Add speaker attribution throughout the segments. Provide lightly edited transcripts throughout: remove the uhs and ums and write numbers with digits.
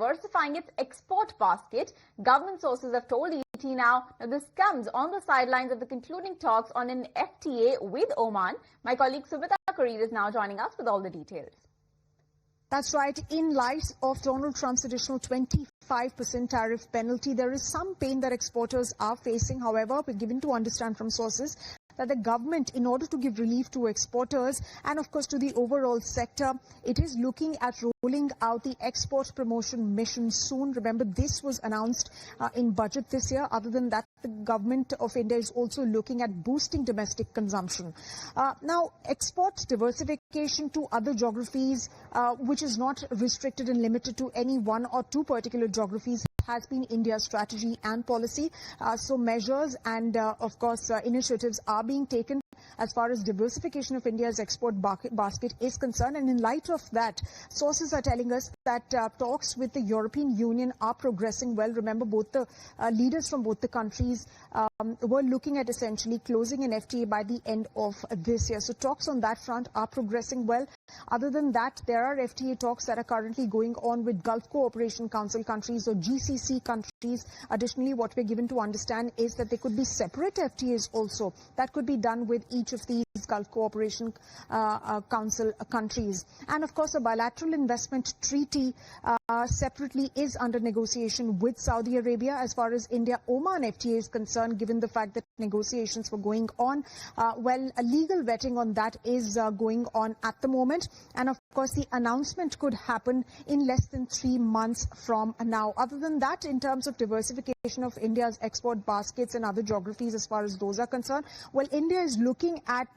Speaker 1: diversifying its export basket. Government sources have told ET now this comes on the sidelines of the concluding talks on an FTA with Oman. My colleague Sumita Kareer is now joining us with all the details.
Speaker 2: That's right. In light of Donald Trump's additional 25% tariff penalty, there is some pain that exporters are facing. However, we're given to understand from sources that the government, in order to give relief to exporters and, of course, to the overall sector, it is looking at rolling out the export promotion mission soon. Remember, this was announced in budget this year. Other than that, the government of India is also looking at boosting domestic consumption. Now, export diversification to other geographies, which is not restricted and limited to any one or two particular geographies, has been India's strategy and policy. So measures and, of course, initiatives are being taken as far as diversification of India's export basket is concerned. And in light of that, sources are telling us that talks with the European Union are progressing well. Remember, both the leaders from both the countries were looking at essentially closing an FTA by the end of this year. So talks on that front are progressing well. Other than that, there are FTA talks that are currently going on with Gulf Cooperation Council countries or GCC countries. Additionally, what we're given to understand is that there could be separate FTAs also that could be done with each of these Gulf Cooperation Council countries. And of course, a bilateral investment treaty separately is under negotiation with Saudi Arabia as far as India-Oman FTA is concerned, given the fact that negotiations were going on. Well, a legal vetting on that is going on at the moment. And of course, the announcement could happen in less than 3 months from now. Other than that, in terms of diversification of India's export baskets and other geographies as far as those are concerned, well, India is looking at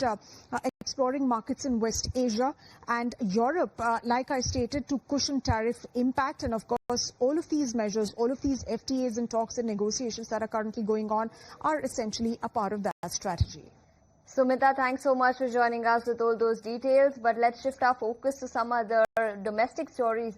Speaker 2: exploring markets in West Asia and Europe, like I stated, to cushion tariff impact. And of course, all of these measures, all of these FTAs and talks and negotiations that are currently going on are essentially a part of that strategy.
Speaker 1: Sumita, thanks so much for joining us with all those details. But let's shift our focus to some other domestic stories.